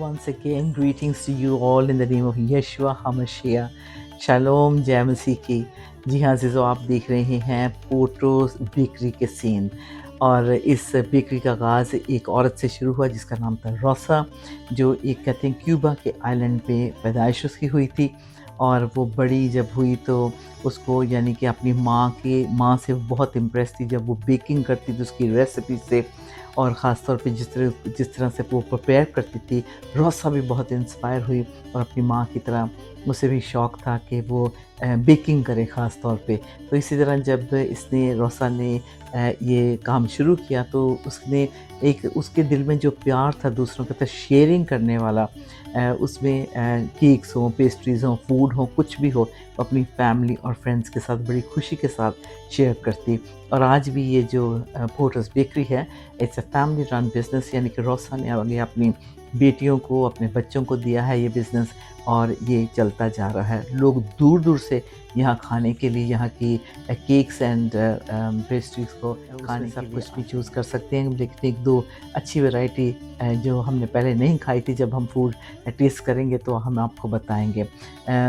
once again, greetings to you all in the name of Yeshua HaMashiach. Shalom जय मसीह की। जी हाँ अज़ीज़ों, आप देख रहे हैं पोटोस बेकरी के सीन, और इस बेकरी का आगाज़ एक औरत से शुरू हुआ जिसका नाम था रोसा, जो एक कहते हैं क्यूबा के आइलैंड पे पैदाइश उसकी हुई थी। और वो बड़ी जब हुई तो उसको यानी कि अपनी माँ से बहुत इम्प्रेस थी जब वो बेकिंग करती थी उसकी रेसिपी से, और ख़ास तौर पे जिस तरह से वो प्रिपेयर करती थी। रोसा भी बहुत इंस्पायर हुई और अपनी माँ की तरह उसे भी शौक़ था कि वो बेकिंग करे ख़ास तौर पे। तो इसी तरह जब रोसा ने ये काम शुरू किया तो उसके दिल में जो प्यार था दूसरों के साथ शेयरिंग करने वाला, उसमें केक्स हों, पेस्ट्रीज़ हों, फूड हो, कुछ भी हो, वो अपनी फैमिली और फ्रेंड्स के साथ बड़ी खुशी के साथ शेयर करती। और आज भी ये जो पोटोस बेकरी है, it's a family run business, यानी कि रोसा ने आगे अपनी बेटियों को, अपने बच्चों को दिया है ये बिज़नेस, और ये चलता जा रहा है। लोग दूर-दूर से यहाँ खाने के लिए, यहाँ की केक्स एंड पेस्ट्रीज़ को खाने सब कुछ भी चूज़ कर सकते हैं। लेकिन एक दो अच्छी वैरायटी जो हमने पहले नहीं खाई थी, जब हम फूड टेस्ट करेंगे तो हम आपको बताएँगे।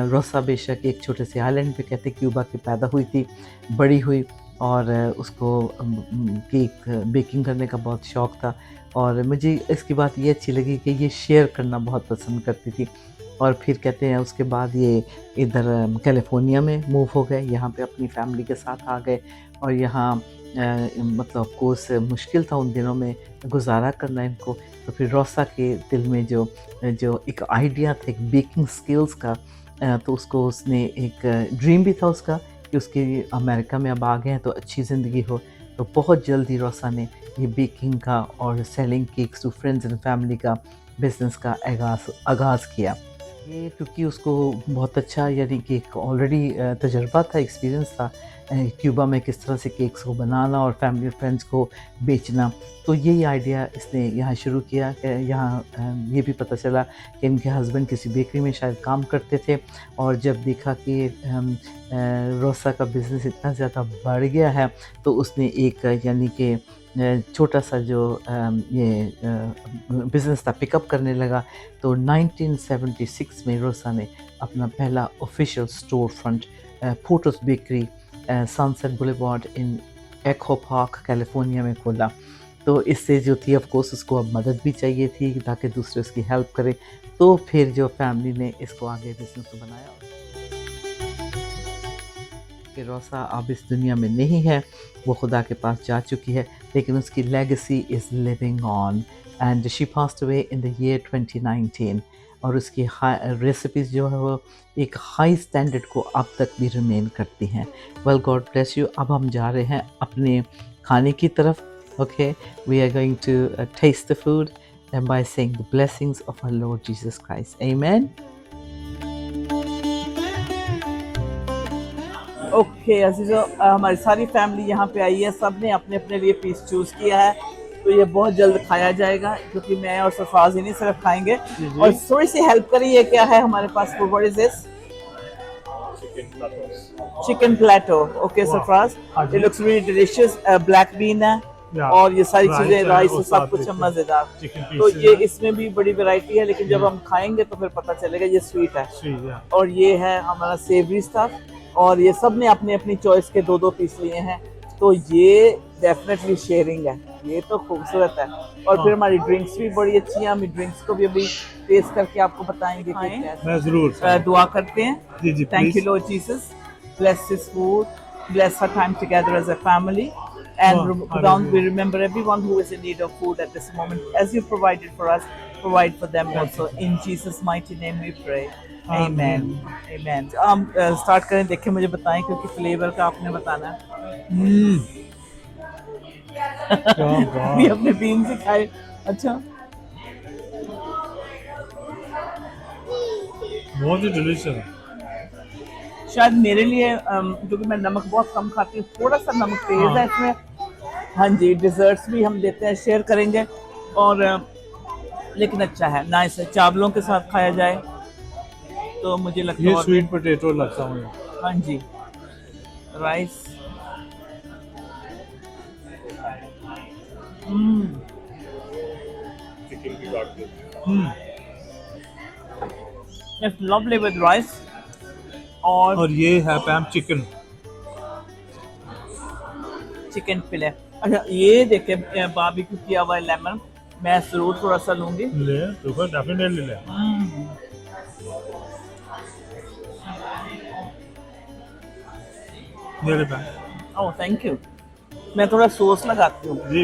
रोसा बेशक एक छोटे से आइलैंड पे कहते क्यूबा की पैदा हुई थी, बड़ी हुई, और उसको केक बेकिंग करने का बहुत शौक़ था। और मुझे इसकी बात ये अच्छी लगी कि ये शेयर करना बहुत पसंद करती थी। और फिर कहते हैं उसके बाद ये इधर कैलिफ़ोर्निया में मूव हो गए, यहाँ पे अपनी फैमिली के साथ आ गए। और यहाँ मतलब ऑफ़ कोर्स मुश्किल था उन दिनों में गुज़ारा करना इनको। तो फिर रोसा के दिल में जो एक आइडिया था एक बेकिंग स्किल्स का, तो उसको उसने एक ड्रीम भी था उसका कि उसकी अमेरिका में अब आ गए हैं तो अच्छी ज़िंदगी हो। तो बहुत जल्दी रोसा ने ये बेकिंग का और selling cakes to friends and family का बिज़नेस का आगाज़ किया। ये क्योंकि उसको बहुत अच्छा यानी कि एक ऑलरेडी तजुर्बा था, एक्सपीरियंस था क्यूबा में किस तरह से केक्स को बनाना और फैमिली और फ्रेंड्स को बेचना। तो यही आइडिया इसने यहाँ शुरू किया कि यहाँ ये भी पता चला कि इनके हस्बैंड किसी बेकरी में शायद काम करते थे, और जब देखा कि रोसा का बिज़नेस इतना ज़्यादा बढ़ गया है, तो उसने एक यानी कि छोटा सा जो ये बिज़नेस था पिकअप करने लगा। तो 1976 में रोसा ने अपना पहला official store front Porto's bakery Sunset Boulevard in Echo Park California में खोला। तो इससे जो थी ऑफ कोर्स उसको अब मदद भी चाहिए थी ताकि दूसरे उसकी हेल्प करें। तो फिर जो फैमिली ने इसको आगे बिज़नेस को बनाया। कि रोसा अब इस दुनिया में नहीं है, वो खुदा के पास जा चुकी है, लेकिन उसकी legacy is living on, and she passed away in the year 2019। और उसकी रेसिपीज़ जो है वो एक हाई स्टैंडर्ड को अब तक भी रिमेन करती हैं। Well God bless you. अब हम जा रहे हैं अपने खाने की तरफ। Okay, we are going to taste the food and by saying the blessings of our Lord Jesus Christ. Amen. Okay अजीज़ों, हमारी सारी फैमिली यहाँ पे आई है, सब ने अपने अपने लिए पीस चूज़ किया है, तो ये बहुत जल्द खाया जाएगा क्योंकि मैं और सरफराज ही नहीं सिर्फ खाएंगे। और थोड़ी सी हेल्प करिए, क्या है हमारे पास? What is this? Chicken platter. Okay Sarfaraz, it looks really delicious. Black bean है और ये सारी चीज़ें, राइस सब कुछ है मज़ेदार। तो ये इसमें भी बड़ी वैरायटी है, लेकिन जब हम खाएंगे तो फिर पता चलेगा ये स्वीट है। और ये है हमारा सेवरी स्टफ, और ये सब ने अपनी अपनी चॉइस के दो दो पीस लिए हैं, तो ये डेफिनेटली शेयरिंग है, ये तो खूबसूरत है। और फिर हमारी ड्रिंक्स भी बड़ी अच्छी हैं, हम ड्रिंक्स को भी अभी टेस्ट करके आपको बताएंगे कि मैं जरूर दुआ करते हैं। जी, thank you Lord Jesus, bless this food, bless our time together as a family, and we remember everyone who is in need of food at this moment, as you provided for us, provide for them also. In Jesus mighty name we pray. Amen. Amen. Start करें, देखें, मुझे बताएं क्योंकि flavour का आपने बताना है। भी अपने बीन से खाए। अच्छा, बहुत ही डिलीशियस। शायद मेरे लिए क्योंकि मैं नमक बहुत कम खाती हूँ, थोड़ा सा नमक तेज है इसमें। हाँ जी, डिजर्ट्स भी हम देते हैं, शेयर करेंगे। और लेकिन अच्छा है, नाइस है, चावलों के साथ खाया जाए तो मुझे लगता है ये स्वीट पोटैटो लगता है मुझे। हाँ जी, राइस। चिकन की बात It's lovely with rice. और ये है पैम चिकन चिकन फिले। अच्छा ये देखे बारबेक्यू किया हुआ है लेमन, मैं जरूर थोड़ा सा लूंगी। ले तो फिर डेफिनेटली ले। ये ले पैम। Oh thank you. मैं थोड़ा सॉस लगाती हूँ। जी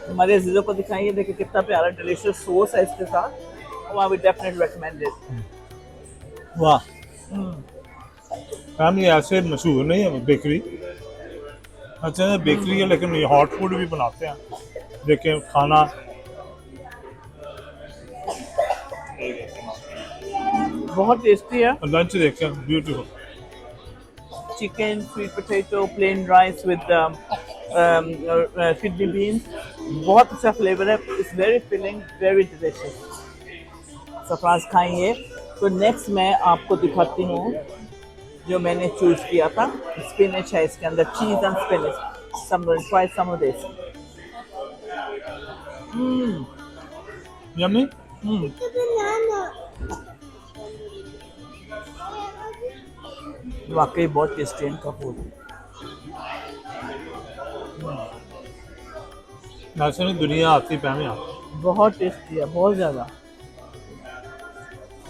हमारे अजीजों को दिखाइए, देखिए कितना प्यारा डिलीशियस सॉस है इसके साथ। I would definitely recommend it. वाह पैम, ये ऐसे मशहूर नहीं है बेकरी। अच्छा बेकरी है लेकिन ये हॉट फूड भी बनाते हैं। देखें खाना बहुत टेस्टी है। लंच देखें beautiful. Chicken, sweet potato, plain rice with kidney beans, बहुत अच्छा फ्लेवर है। It's very filling, very delicious. Sarfaraz खाएंगे। तो नेक्स्ट मैं आपको दिखाती हूँ जो मैंने चूज किया था। स्पिनच है इसके अंदर, cheese and spinach. Some try some of this. Yummy. वाकई बहुत टेस्टी है इनका फूड। ऐसे में दुनिया आती पैम यहाँ। बहुत टेस्टी है, बहुत ज़्यादा।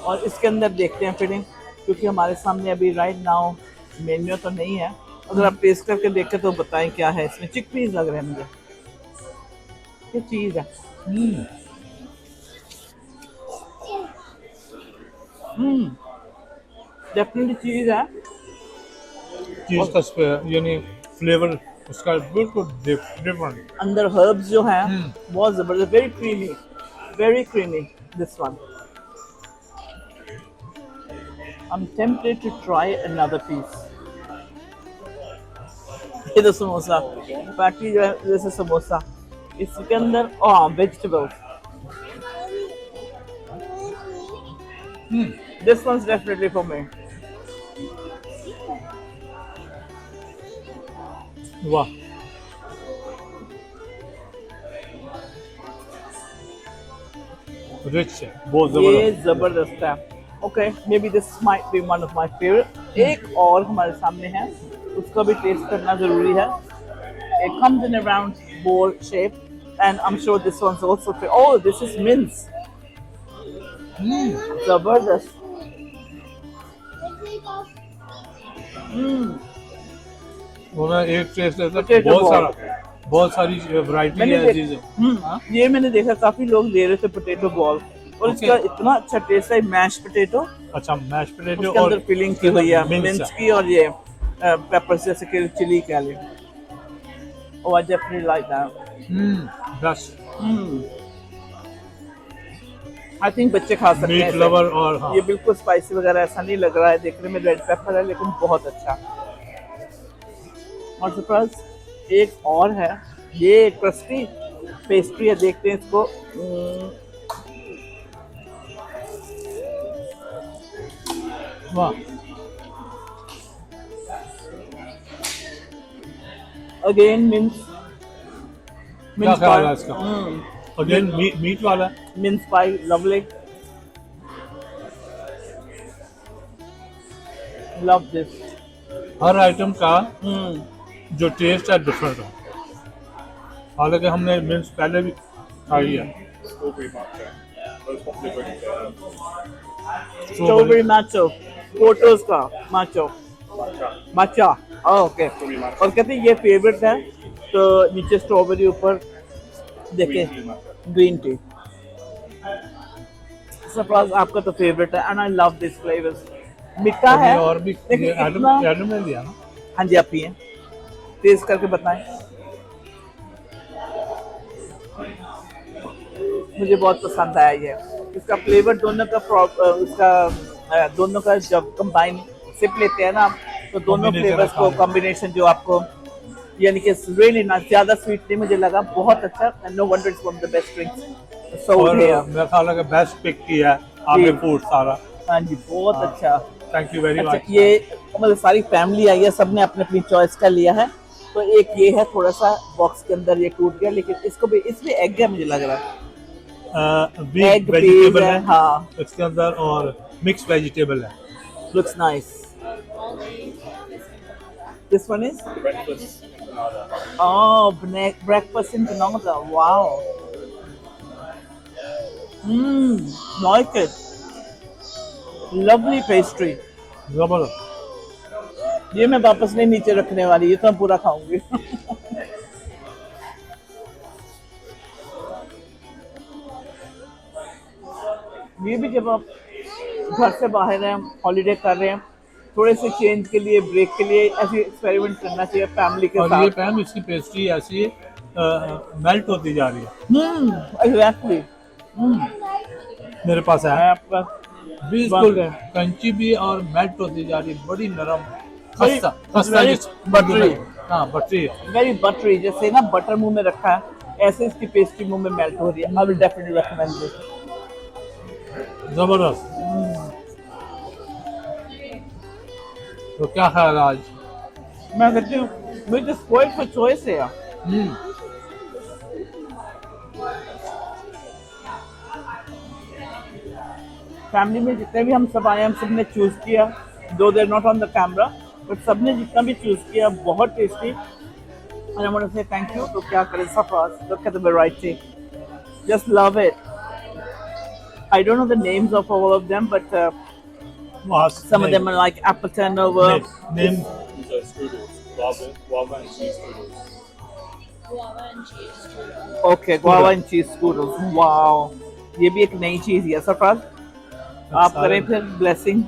और इसके अंदर देखते हैं फिलिंग, क्योंकि हमारे सामने अभी राइट नाउ मेन्यू तो नहीं है। अगर आप टेस्ट करके देखें तो बताएं क्या है इसमें। चिकपीस लग रहे हैं मुझे, ये चीज़ है। डेफिनेटली चीज़ है। चीज का यानी फ्लेवर उसका बिल्कुल डिफरेंट। अंदर हर्ब्स जो हैं बहुत ज़बरदस्त, very creamy this one. I'm tempted to try another piece. ये तो समोसा, पैटी जो है जैसे समोसा, इसके अंदर vegetables. This one's definitely for me. वाह रिच है, बहुत ये जबरदस्त। जबरदस्त है। Okay, may be this might be one of my favourite. एक और हमारे सामने है, उसका भी टेस्ट करना जरूरी है। It comes in a round bowl shape, and I'm sure this one's also. Oh, this is mince. जबरदस्त। वो ना एक टेस्ट है, Potato बहुत सारी वैरायटी मैंने है चीजें। ये मैंने देखा काफी लोग ले रहे थे पोटैटो बॉल, और Okay. इसका इतना अच्छा टेस्ट है। मैश पोटैटो, अच्छा मैश पोटैटो उसके अंदर फिलिंग की हुई है मिंच मिंच की, और ये पेपर जैसे कि चिली कह लें। Oh, I definitely like that. बस I think बच्चे खा सकते हैं मीट इसे। लवर। और हाँ ये बिल्कुल स्पाइसी वगैरह ऐसा नहीं लग रहा है, देखने में रेड पेपर है लेकिन बहुत अच्छा। और सरप्राइज एक और है, ये क्रस्टी पेस्ट्री है, देखते हैं इसको। वाह अगेन मिंस क्या ख्याल है इसका? अगेन मीट वाला है। Mince pi, lovely, love this. Her item का जो टेस्ट है डिफरेंट है। हालांकि हमने मिंस पहले भी खाई है। स्ट्रॉबेरी मैचो, फोटोज का मैचो, माचा। ओके, और कहते हैं ये फेवरेट है, तो नीचे स्ट्रॉबेरी, ऊपर देखें ग्रीन टी। सरप्राइज आपका तो फेवरेट है, and I love this flavours. मीठा है और भी लेकिन इतना। एडम ने दिया ना। हाँ जी, आप पिए, टेस्ट करके बताएं। मुझे बहुत पसंद आया ये। इसका फ्लेवर दोनों का जब कंबाइन सिप लेते हैं ना, तो दोनों Combination फ्लेवर्स को अच्छा है। कॉम्बिनेशन जो आपको, यानी कि रियली ना ज्यादा स्वीट नहीं मुझे लगा, बहुत अच्छा। No wonder it's one of the best drinks sold और हियर। मेरा ख्याल है कि बेस्ट पिक किया है आपने फूड सारा। हाँ जी, बहुत अच्छा। थैंक यू वेरी अच्छा, मच। ये मतलब सारी फैमिली आई है, सबने अपने अपनी चॉइस का लिया है। तो एक ये है, थोड़ा सा बॉक्स के अंदर ये टूट गया, लेकिन इसको भी, इसमें एग है मुझे लग रहा है। बिग Egg, peas वेजिटेबल है, है हाँ. इसके अंदर और मिक्स वेजिटेबल है। Looks nice. This one is? Oh, breakfast in Canada. Wow. Like it. Lovely pastry. जबरदस्त। ये मैं वापस नहीं नीचे रखने वाली, ये तो मैं पूरा खाऊंगी। ये भी जब आप घर से बाहर हैं, हॉलीडे कर रहे हैं, थोड़े से चेंज के लिए, ब्रेक के लिए ऐसे एक्सपेरिमेंट करना चाहिए फैमिली के और ये साथ। पैम इसकी पेस्ट्री ऐसी मेल्ट होती जा रही है। एग्जैक्टली। मेरे पास है आपका बिल्कुल बात है। क्रंची भी और मेल्ट होती जा रही है, बड़ी नरम Very- खस्ता खस्ता very buttery. हाँ बटरी है। वेरी बटरी, जैसे ना बटर मुंह में रखा है, ऐसे इसकी पेस्ट्री मुंह में मेल्ट हो रही है। I will definitely recommend this. जबरदस्त। तो क्या ख्याल है आज? मैं कहती हूँ with this spoiled for choice है यार। फैमिली में जितने भी हम सब आए, हम सब ने चूज किया, though they're not on the camera, but सबने जितना भी चूज किया बहुत tasty. And I want to say thank you. तो क्या करें, सफास, look at the variety, just love it. I don't know the names of all of them, but some of them are like apple turnover. Name. These are strudels, guava and cheese strudels. Guava and cheese strudel. Okay, guava and cheese strudels. Wow, ये भी एक नई चीज है। सरफराज, आप करें फिर blessing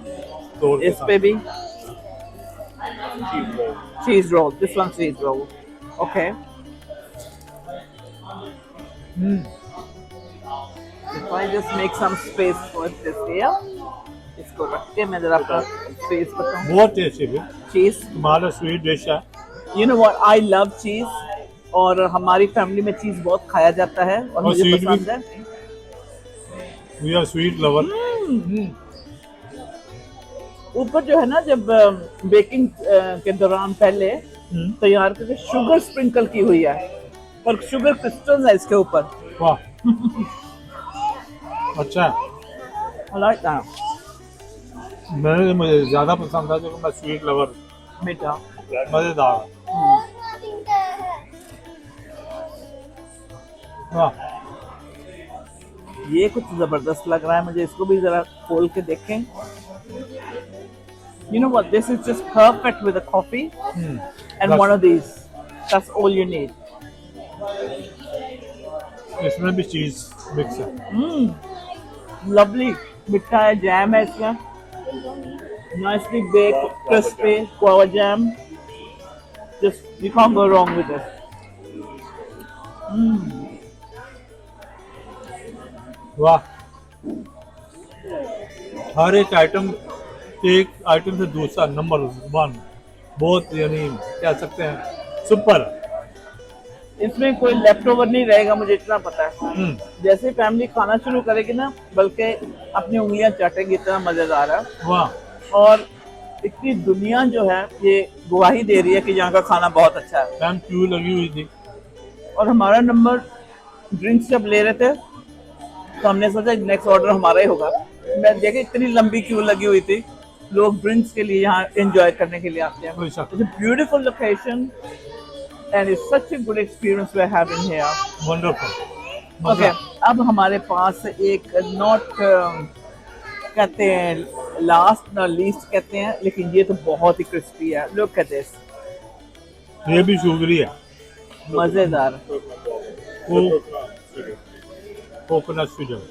इस पे भी। Cheese roll. Cheese roll. This one's cheese roll. Okay. If I just make some space for this here, इसको रख के मैं जरा अपना स्पेस बताऊँ। बहुत टेस्टी है। चीज, तुम्हारा स्वीट डिश है। you know what, I love cheese, और हमारी फैमिली में चीज बहुत खाया जाता है और मुझे sweet भी। पसंद है। We are sweet lover. ऊपर जो है ना, जब बेकिंग के दौरान पहले तैयार करके शुगर स्प्रिंकल की हुई है, और शुगर क्रिस्टल्स है इसके ऊपर। वाह अच्छा है। I like that. मुझे ज्यादा पसंद था क्योंकि मैं स्वीट लवर। मीठा। मजेदार। वाह ये कुछ जबरदस्त लग रहा है मुझे, इसको भी जरा खोल के देखें। You know what, this is just perfect with a coffee and one of these. That's all you need. इसमें भी चीज मिक्स है। Lovely. मीठा है, जैम है इसमें, nicely baked, crispy guava jam. Just you can't go wrong with this. वाह हर एक आइटम से दूसरा नंबर वन, बहुत यानी कह सकते हैं सुपर। इसमें कोई लेफ्ट ओवर नहीं रहेगा, मुझे इतना पता है। जैसे फैमिली खाना शुरू करेगी ना, बल्कि अपनी उंगलियां चाटेगी, इतना मजेदार है। वाह और इतनी दुनिया जो है ये गवाही दे रही है कि यहाँ का खाना बहुत अच्छा है। टाइम क्यू लगी हुई थी। और हमारा नंबर ड्रिंक्स जब ले रहे थे तो हमने सोचा नेक्स्ट ऑर्डर हमारा ही होगा। मैं देखे इतनी लंबी क्यू लगी हुई थी, लोग ड्रिंक्स के लिए यहाँ एंजॉय करने के लिए आते हैं। कोई शक It's a beautiful location and it's such a good experience we're having here. Wonderful. Okay, अब हमारे पास एक नॉट कहते हैं लास्ट ना लीस्ट कहते हैं, लेकिन ये तो बहुत ही क्रिस्पी है। लुक एट दिस, ये भी शुगरी है। मजेदार। Coconut Sweden.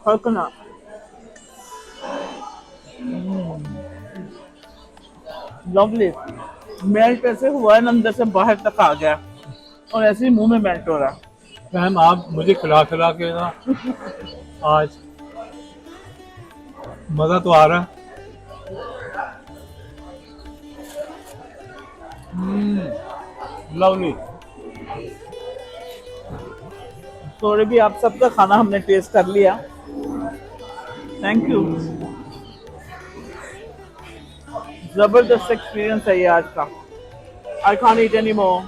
Coconut, lovely. Melt ऐसे हुआ है ना, अंदर से बाहर तक आ गया और ऐसे ही मुंह में मेल्ट हो रहा है। मैम आप मुझे खिला के ना आज मजा तो आ रहा है। लवली। सॉरी भी, आप सबका खाना हमने टेस्ट कर लिया। Thank you. जबरदस्त एक्सपीरियंस है ये आज का। I can't eat any more.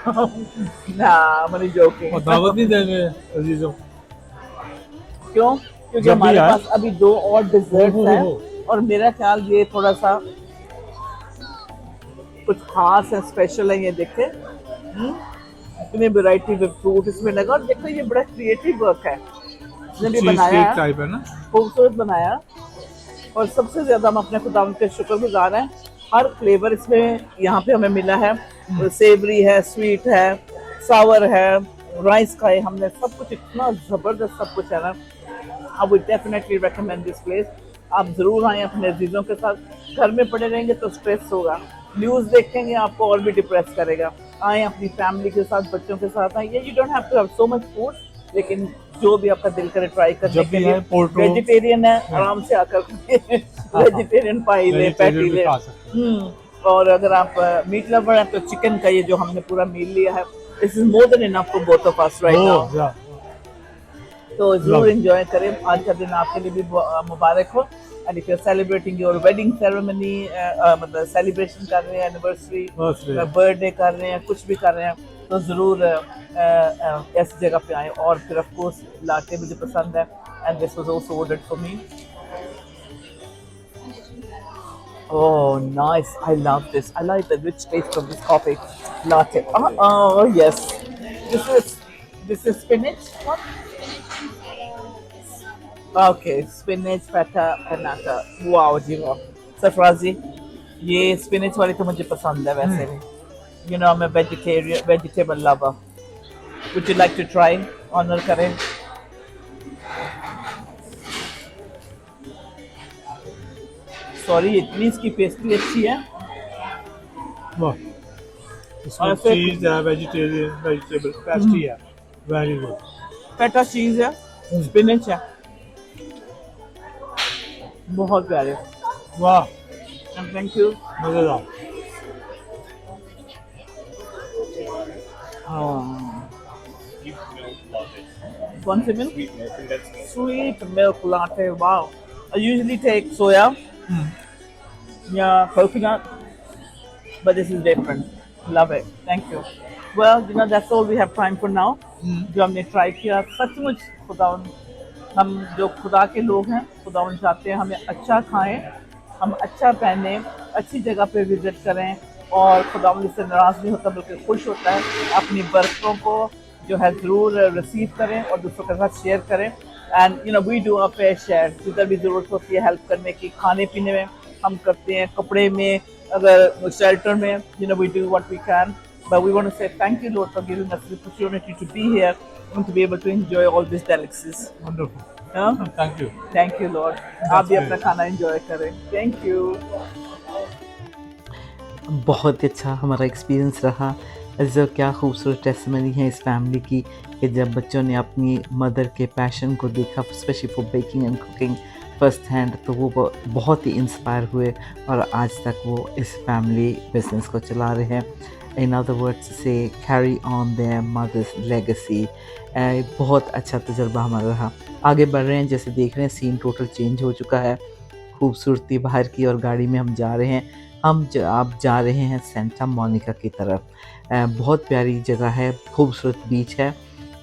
Nah, I'm only joking. और दावत नहीं देंगे अजीजों? क्यों? क्योंकि जब भी हमारे आए। पास अभी 2 और डिजर्ट्स हो, हैं हो। और मेरा ख्याल ये थोड़ा सा कुछ खास है, स्पेशल है, ये देखें। इतनी वैरायटी में फ्रूट इसमें लगा और देखो ये बड़ा क्रिएटिव वर्क है, इसने भी चीज बनाया केक है, टाइप है ना? खूबसूरत बनाया। और सबसे ज्यादा हम अपने खुदावंद के शुक्रगुजार हैं, हर फ्लेवर इसमें यहाँ पे हमें मिला है। सेवरी है, स्वीट है, सावर है, राइस का है, हमने सब कुछ इतना जबरदस्त सब कुछ है ना। I would definitely recommend this place. आप जरूर आए अपने अजीजों के साथ, घर में पड़े रहेंगे तो स्ट्रेस होगा, न्यूज़ देखेंगे आपको और भी डिप्रेस करेगा। आए अपनी फैमिली के साथ, बच्चों के साथ आए। You don't have to have so much food, लेकिन जो भी आपका दिल करे ट्राई करने जब के भी लिए। आए पोर्टो वेजिटेरियन है, आराम से आकर वेजिटेरियन पाई ले, पैटी वेजिटेरियन भी ले। खा सकते और अगर आप मीट लवर हैं तो चिकन का ये जो हमने पूरा मील लिया है, this is more than enough for both of us right हैं। नाउ। ओह या तो जरूर एंजॉय करें, आज का दिन आपके लिए भी मुबारक हो। And if you are celebrating your wedding ceremony, मतलब सेलिब्रेशन कर रहे हैं, एनिवर्सरी, Birthday. बर्थडे कर रहे हैं, कुछ भी कर रहे हैं, तो ज़रूर ऐसी जगह पे आए। और फिर ऑफ कोर्स लाटे मुझे पसंद है, and this was also ordered for me. Oh, nice. I love this. I like the rich taste of this coffee latte. Oh, yes. This is spinach. What? Okay, spinach feta panata. Wow, जी वाह। सरफराजी, ये spinach वाली तो मुझे पसंद है वैसे भी। You know, I'm a vegetable lover. Would you like to try? Honor करें। सॉरी, इतनी इसकी पेस्ट्री अच्छी है। वाह, इसमें और फिर- चीज है, वेजिटेबल पेस्ट्री है, वेरी गुड। फेटा चीज है, स्पिनच है, बहुत प्यारे। वाह, थैंक यू। मजेदार। Sweet milk latte. कौन सी milk? Sweet milk, condensed milk. Sweet milk latte. Wow, I usually take soya या coconut, but this is different. Love it. Thank you. Well, you know, that's all we have time for now. जो हमने try किया, सचमुच खुदावन, हम जो खुदा के लोग हैं, खुदावन चाहते हैं हमें अच्छा खाएं, हम अच्छा पहने, अच्छी जगह पे विजिट करें, और खुदावन इससे नाराज़ नहीं होता बल्कि खुश होता है। अपनी बरकतों को जो है ज़रूर रिसीव करें और दूसरों के साथ शेयर करें। And you know, we do a fair share, जिधर भी ज़रूरत होती है हेल्प करने की, खाने पीने में हम करते हैं, कपड़े में, अगर शेल्टर में, you know, we do what we can. But we want to say thank you, Lord, for giving us the opportunity to be here and to be able to enjoy all these delicacies. Wonderful, Yeah? Thank you. Thank you, Lord. आप भी great. अपना खाना enjoy करें। Thank you. बहुत ही अच्छा हमारा experience रहा। जो क्या खूबसूरत टेस्टमनी है इस फैमिली की, कि जब बच्चों ने अपनी मदर के पैशन को देखा, specially for baking and cooking first hand, तो वो बहुत ही इंस्पायर हुए और आज तक वो इस फैमिली बिजनेस को चला रहे हैं। इन अदर वर्ड्स से carry on their mother's legacy. बहुत अच्छा तजुर्बा हमारा रहा। आगे बढ़ रहे हैं, जैसे देख रहे हैं सीन टोटल चेंज हो चुका है, खूबसूरती बाहर की, और गाड़ी में हम जा रहे हैं। आप जा रहे हैं सेंटा मोनिका की तरफ। बहुत प्यारी जगह है, खूबसूरत बीच है,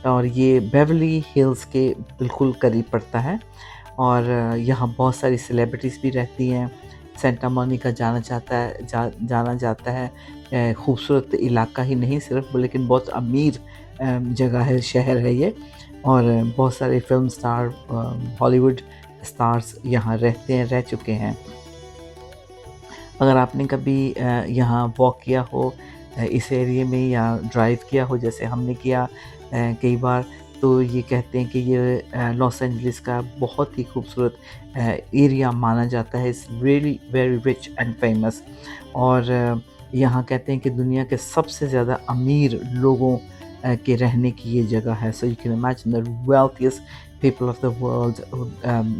और ये बेवरली हिल्स के बिल्कुल करीब पड़ता है, और यहाँ बहुत सारी सेलिब्रिटीज़ भी रहती हैं। सेंटा मोनिका जाना जाता है खूबसूरत इलाका ही नहीं सिर्फ, लेकिन बहुत अमीर जगह है, शहर है ये, और बहुत सारे फिल्म स्टार, हॉलीवुड स्टार्स यहाँ रह चुके हैं। अगर आपने कभी यहाँ वॉक किया हो इस एरिया में, या ड्राइव किया हो जैसे हमने किया कई बार, तो ये कहते हैं कि ये लॉस एंजलिस का बहुत ही खूबसूरत एरिया माना जाता है। It's really very rich and famous, और यहाँ कहते हैं कि दुनिया के सबसे ज़्यादा अमीर लोगों के रहने की ये जगह है। So you can imagine the wealthiest people of the world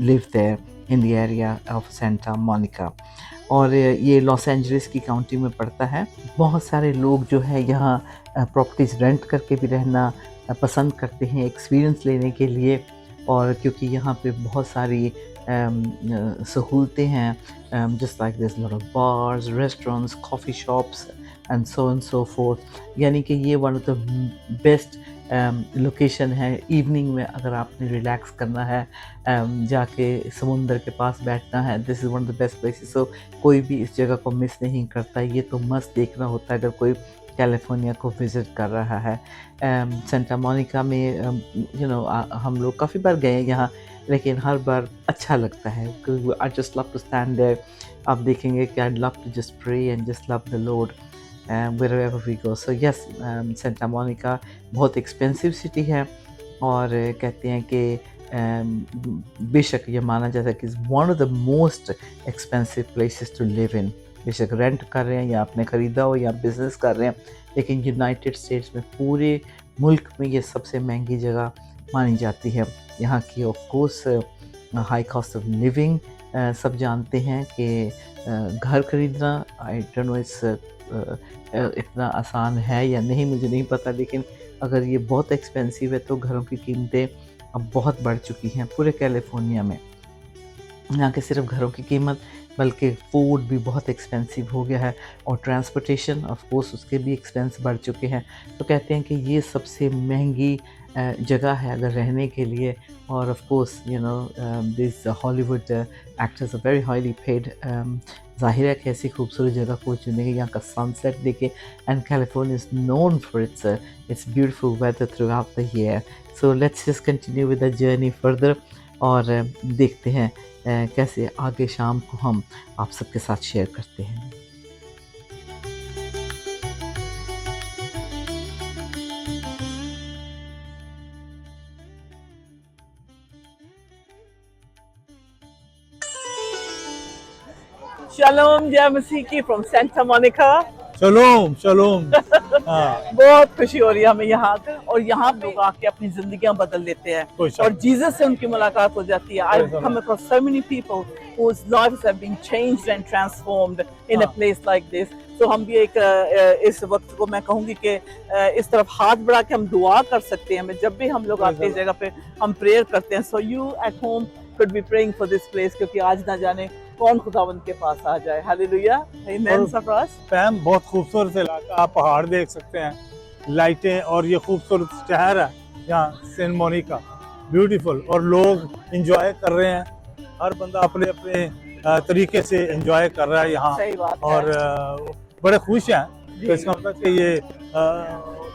live there in the area of Santa Monica, और ये लॉस एंजलिस की काउंटी में पड़ता है। बहुत सारे लोग जो है यहाँ प्रॉपर्टीज़ रेंट करके भी रहना पसंद करते हैं एक्सपीरियंस लेने के लिए, और क्योंकि यहाँ पे बहुत सारी सहूलतें हैं, just like this lot of bars, restaurants, coffee shops, and so fourth. यानी कि ये one of the best location है इवनिंग में अगर आपने रिलैक्स करना है, जाके समुंदर के पास बैठना है, this is one of the best places. So कोई भी इस जगह को मिस नहीं करता, ये तो मस्त देखना होता है अगर कोई कैलिफोर्निया को विज़िट कर रहा है। सेंटा मोनिका में हम लोग काफ़ी बार गए हैं यहाँ, लेकिन हर बार अच्छा लगता है। I just love to stand there. आप देखेंगे कि I love to just pray and just love the lord wherever we go. So yes, Santa Monica बहुत एक्सपेंसिव सिटी है और कहते हैं कि बेशक ये माना जाता है कि one of the most expensive places to live in. बेशक रेंट कर रहे हैं या आपने ख़रीदा हो या बिज़नेस कर रहे हैं, लेकिन यूनाइटेड स्टेट्स में पूरे मुल्क में ये सबसे महंगी जगह मानी जाती है। यहाँ की of course high cost of living, सब जानते हैं कि घर खरीदना आई डोंट नो इतना आसान है या नहीं, मुझे नहीं पता, लेकिन अगर ये बहुत एक्सपेंसिव है तो घरों की कीमतें अब बहुत बढ़ चुकी हैं पूरे कैलिफोर्निया में। यहाँ के सिर्फ घरों की कीमत बल्कि फूड भी बहुत एक्सपेंसिव हो गया है और ट्रांसपोर्टेशन ऑफ कोर्स उसके भी एक्सपेंस बढ़ चुके हैं। तो कहते हैं कि ये सबसे महंगी जगह है अगर रहने के लिए। और of course this Hollywood actors are very highly paid. ज़ाहिर है कि ऐसी खूबसूरत जगह को चुनेंगे, यहाँ का सनसेट देखे। And California is known for its beautiful whether through out the year. So let's just continue with the journey further और देखते हैं कैसे आगे शाम को हम आप सबके साथ शेयर करते हैं। Shalom, जय मसीह की फ्रॉम सेंटा मोनिका। शलोम शलोम। हाँ, बहुत खुशी हो रही है हमें यहाँ आकर, और यहाँ लोग आके अपनी जिंदगियां बदल लेते हैं और जीसस से उनकी मुलाकात हो जाती है। I've come across so many people whose lives have been changed and transformed in a place like this. तो हम भी एक इस वक्त को मैं कहूँगी कि इस तरफ हाथ बढ़ा के हम दुआ कर सकते हैं। जब भी हम लोग आते हैं इस जगह पे हम प्रेयर करते हैं। So you at home could be praying for this place, क्योंकि आज ना जाने कौन खुदावंद के पास आ जाए। हालेलुया, आमीन। सरफराज फैम बहुत खूबसूरत इलाका, आप पहाड़ देख सकते हैं, लाइटें और ये खूबसूरत शहर है यहाँ सेंट मोनिका, ब्यूटीफुल। और लोग इंजॉय कर रहे हैं, हर बंदा अपने अपने तरीके से इंजॉय कर रहा है यहाँ। सही बात और बड़े खुश हैं। तो इसका मतलब कि ये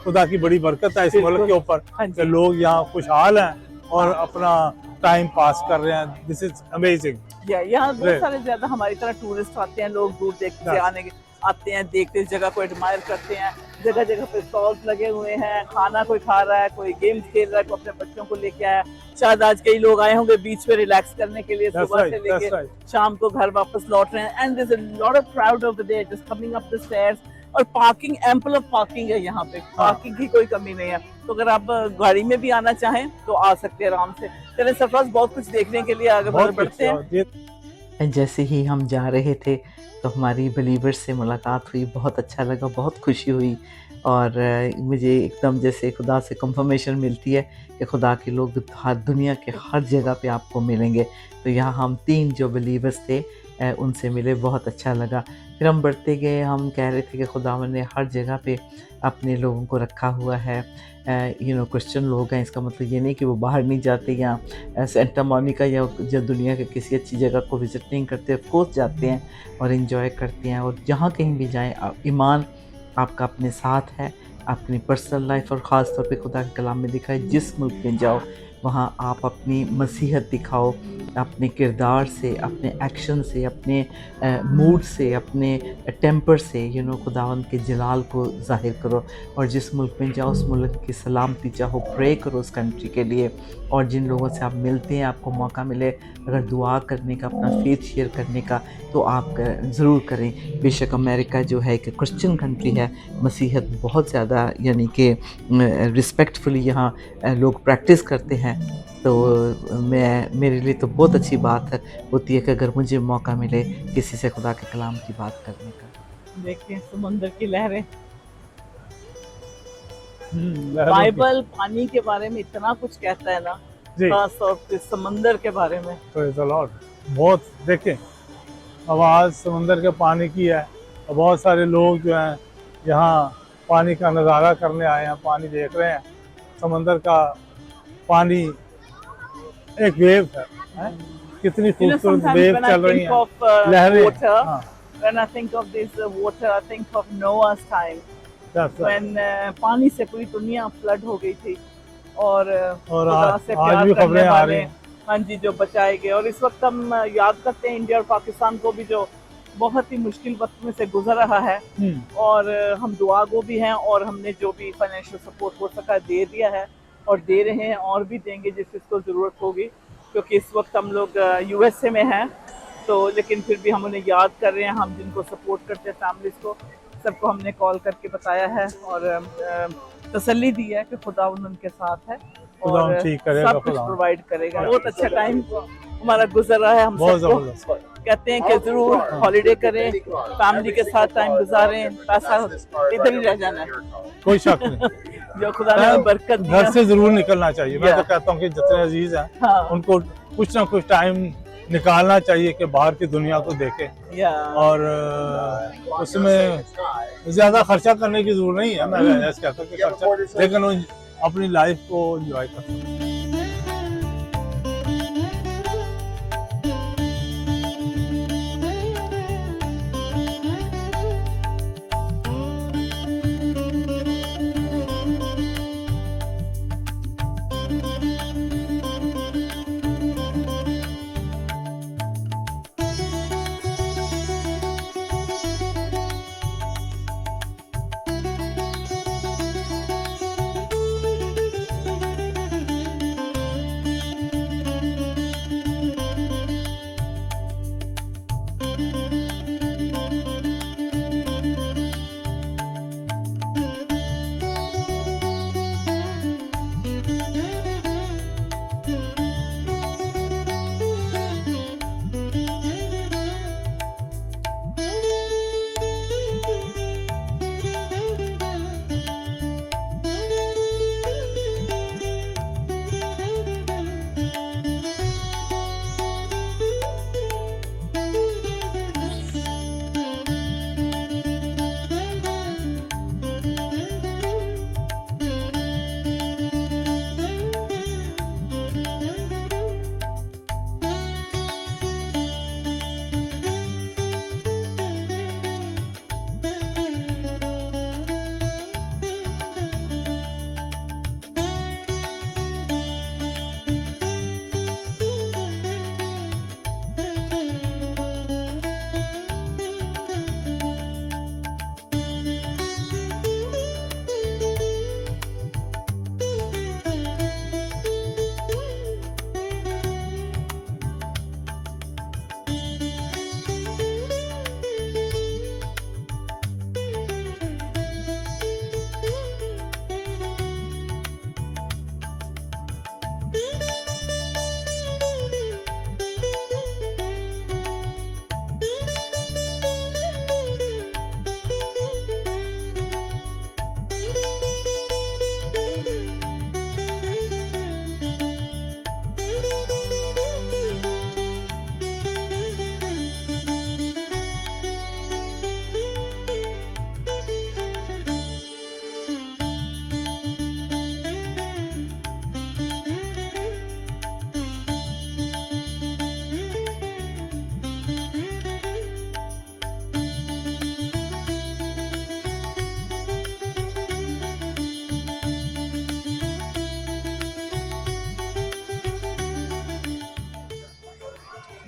खुदा की बड़ी बरकत है इस मुल्क के ऊपर कि लोग यहाँ खुशहाल हैं और अपना टाइम पास कर रहे हैं। This is amazing. यहाँ बहुत सारे ज्यादा हमारी तरह टूरिस्ट आते हैं, लोग दूर देखते से आते हैं, देखते इस जगह को एडमायर करते हैं। जगह जगह पे स्टॉल्स लगे हुए हैं, खाना कोई खा रहा है, कोई गेम्स खेल रहा है, कोई अपने बच्चों को लेके आया। शायद आज कई लोग आए होंगे बीच पे रिलैक्स करने के लिए, सुबह से लेके शाम को घर वापस लौट रहे हैं। And there is a lot of crowd of the day just coming up the stairs. और पार्किंग, एम्पल ऑफ पार्किंग है यहाँ पे, पार्किंग की कोई कमी नहीं है। तो अगर आप गाड़ी में भी आना चाहें तो आ सकते हैं आराम से। चलें सरफराज, बहुत कुछ देखने के लिए आगे बढ़ते हैं। जैसे ही हम जा रहे थे तो हमारी बिलीवर्स से मुलाकात हुई, बहुत अच्छा लगा, बहुत खुशी हुई। और मुझे एकदम जैसे खुदा से कंफर्मेशन मिलती है कि खुदा के लोग हर दुनिया के हर जगह पे आपको मिलेंगे। तो यहाँ हम 3 जो बिलीवर्स थे उनसे मिले, बहुत अच्छा लगा। फिर हम बढ़ते गए, हम कह रहे थे कि खुदावन ने हर जगह पे अपने लोगों को रखा हुआ है। क्रिश्चियन लोग हैं, इसका मतलब ये नहीं कि वो बाहर नहीं जाते या सेंटा मोनिका या जो दुनिया के किसी अच्छी जगह को विज़िट नहीं करते। ऑफ कोर्स जाते हैं और इन्जॉय करते हैं। और जहाँ कहीं भी जाएँ, ईमान आपका अपने साथ है, अपनी पर्सनल लाइफ। और ख़ास तौर पे खुदा के कलाम में दिखा है, जिस मुल्क में जाओ वहाँ आप अपनी मसीहत दिखाओ, अपने किरदार से, अपने एक्शन से, अपने मूड से, अपने टेम्पर से खुदावंद के जलाल को ज़ाहिर करो। और जिस मुल्क में जाओ उस मुल्क की सलामती चाहो, प्रे करो उस कंट्री के लिए। और जिन लोगों से आप मिलते हैं, आपको मौका मिले अगर दुआ करने का, अपना फेथ शेयर करने का, तो आप ज़रूर करें। बेशक अमेरिका जो है कि क्रिश्चियन कंट्री है, मसीहत बहुत ज़्यादा यानी कि रिस्पेक्टफुली यहाँ लोग प्रैक्टिस करते हैं। तो मेरे लिए तो बहुत अच्छी बात होती है कि अगर मुझे मौका मिले किसी से खुदा के कलाम की बात करने का। देखते हैं समंदर की लहरें। बाइबल पानी के बारे में इतना कुछ कहता है ना, खास तौर पे समंदर के बारे में। बहुत देखें, आवाज़ समंदर के पानी की है। और बहुत सारे लोग जो हैं यहाँ पानी का नज़ारा करने आए हैं, पानी देख रहे हैं, समंदर का पानी एक वेव है? कितनी You know, खूबसूरत sometimes वेव when I चल रही think हैं, of लहरें। water, हाँ, when I think of this water, I think of Noah's time, that's right. when पानी से पूरी दुनिया फ्लड हो गई थी और और खुदा से आज प्यार भी करने खबरें आ वाले, रही हैं। हाँ जी, जो बचाए गए। और इस वक्त हम याद करते हैं इंडिया और पाकिस्तान को भी, जो बहुत ही मुश्किल वक्त में से गुजर रहा है। और हम दुआगो भी हैं और हमने जो भी फाइनेंशियल सपोर्ट हो सका दे दिया है और दे रहे हैं और भी देंगे जिस जिसको ज़रूरत होगी, क्योंकि इस वक्त हम लोग USA में हैं। तो लेकिन फिर भी हम उन्हें याद कर रहे हैं, हम जिनको सपोर्ट करते हैं फैमिलीज़ को, सबको हमने कॉल करके बताया है और तसल्ली दी है कि खुदा उनके साथ है और ठीक करेगा, सब कुछ प्रोवाइड करेगा। बहुत अच्छा टाइम हमारा गुजर रहा है। हम बहुत सबको ज़बरदस्त। कहते हैं कि जरूर हॉलीडे करें, फैमिली के साथ टाइम गुजारें, पैसा इधर ही रह जाना है, कोई शक नहीं। जो खुदा ने बरकत दिया। घर से जरूर निकलना चाहिए। मैं तो कहता हूँ कि जितने अजीज हैं हाँ। उनको कुछ ना कुछ टाइम निकालना चाहिए कि बाहर की दुनिया को देखें और उसमें ज्यादा खर्चा करने की जरूरत नहीं है। मैं ऐसे कहता हूँ कि खर्चा, लेकिन वो अपनी लाइफ को एंजॉय कर सकते हैं।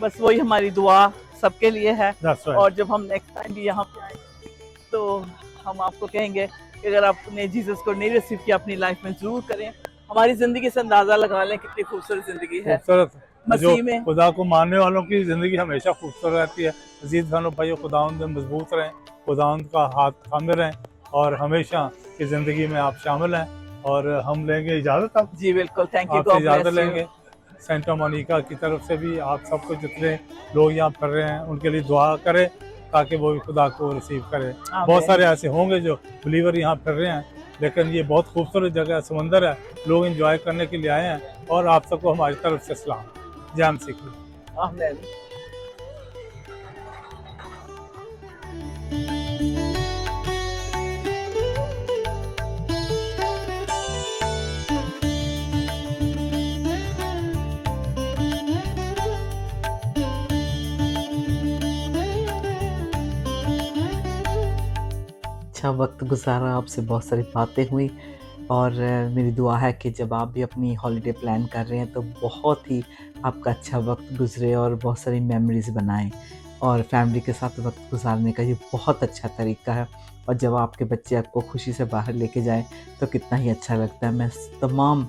बस वही हमारी दुआ सबके लिए है। That's right. और जब हम नेक्स्ट टाइम भी यहाँ पे आएंगे तो हम आपको कहेंगे कि अगर आपने जीसस को नहीं रिसीव किया अपनी लाइफ में जरूर करें। हमारी जिंदगी से अंदाजा लगा लें कितनी खूबसूरत जिंदगी है खूबसूरत मसीह में। खुदा को मानने वालों की जिंदगी हमेशा खूबसूरत रहती है। अजीज बहनों भाइयों, खुदावंद में मजबूत रहें, खुदावंद का हाथ थामे रहें और हमेशा की जिंदगी में आप शामिल हैं। और हम लेंगे इजाजत अब। जी बिल्कुल, थैंक यू, आपसे इजाजत लेंगे। सेंटा मोनिका की तरफ से भी आप सबको, जितने लोग यहाँ पढ़ रहे हैं उनके लिए दुआ करें ताकि वो भी खुदा को रिसीव करें। बहुत सारे ऐसे होंगे जो बिलीवर यहाँ फिर रहे हैं, लेकिन ये बहुत खूबसूरत जगह है, समंदर है, लोग एंजॉय करने के लिए आए हैं। और आप सबको हमारी तरफ से सलाम। जय मसीह। आमीन। अच्छा वक्त गुजारा, आपसे बहुत सारी बातें हुई और मेरी दुआ है कि जब आप भी अपनी हॉलिडे प्लान कर रहे हैं तो बहुत ही आपका अच्छा वक्त गुजरे और बहुत सारी मेमोरीज़ बनाएं। और फैमिली के साथ वक्त गुजारने का ये बहुत अच्छा तरीका है और जब आपके बच्चे आपको खुशी से बाहर लेके जाएं तो कितना ही अच्छा लगता है। मैं तमाम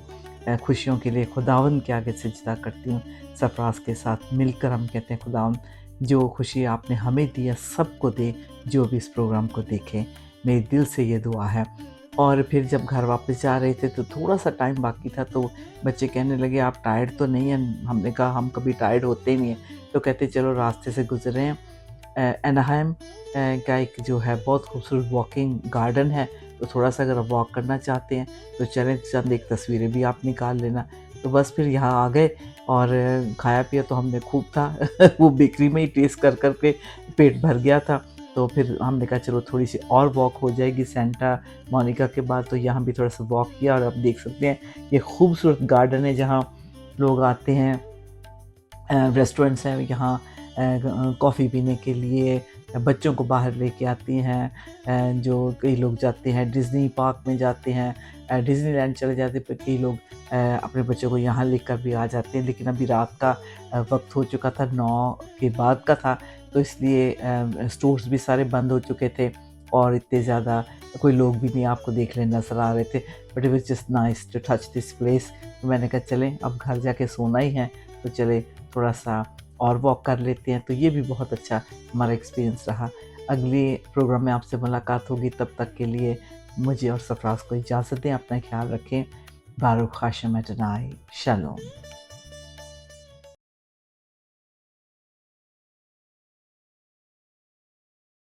खुशियों के लिए खुदावंद के आगे सिजदा करती हूँ। सरफराज के साथ मिलकर हम कहते हैं खुदावंद जो खुशी आपने हमें दी है सबको दे जो भी इस प्रोग्राम को देखे। मेरे दिल से ये दुआ है। और फिर जब घर वापस जा रहे थे तो थोड़ा सा टाइम बाकी था तो बच्चे कहने लगे आप टायर्ड तो नहीं हैं? हमने कहा हम कभी टायर्ड होते ही नहीं हैं। तो कहते चलो रास्ते से गुजरे हैं एनाहाइम का एक जो है बहुत खूबसूरत वॉकिंग गार्डन है, तो थोड़ा सा अगर आप वॉक करना चाहते हैं तो चलें, चंद एक तस्वीरें भी आप निकाल लेना। तो बस फिर यहाँ आ गए और खाया पिया तो हमने खूब था वो बेकरी में ही टेस्ट कर कर के पेट भर गया था। तो फिर हमने कहा चलो थोड़ी सी और वॉक हो जाएगी सेंटा मोनिका के बाद, तो यहाँ भी थोड़ा सा वॉक किया और आप देख सकते हैं ये खूबसूरत गार्डन है जहाँ लोग आते हैं। रेस्टोरेंट्स हैं यहाँ कॉफ़ी पीने के लिए, बच्चों को बाहर लेके आती हैं। जो कई लोग जाते हैं डिज़नी पार्क में जाते हैं, डिज़नीलैंड चले जाते हैं, पर कई लोग अपने बच्चों को यहाँ लेकर भी आ जाते हैं। लेकिन अभी रात का वक्त हो चुका था, 9 के बाद का था, तो इसलिए स्टोर्स भी सारे बंद हो चुके थे और इतने ज़्यादा कोई लोग भी नहीं आपको देखने नज़र आ रहे थे। But it was just nice to touch this place. तो मैंने कहा चलें अब घर जाके सोना ही है तो चले थोड़ा सा और वॉक कर लेते हैं। तो ये भी बहुत अच्छा हमारा एक्सपीरियंस रहा। अगले प्रोग्राम में आपसे मुलाकात होगी, तब तक के लिए मुझे और सरफराज को इजाज़त दें। अपना ख्याल रखें। बारूक हाशिम एडनाई, शालोम।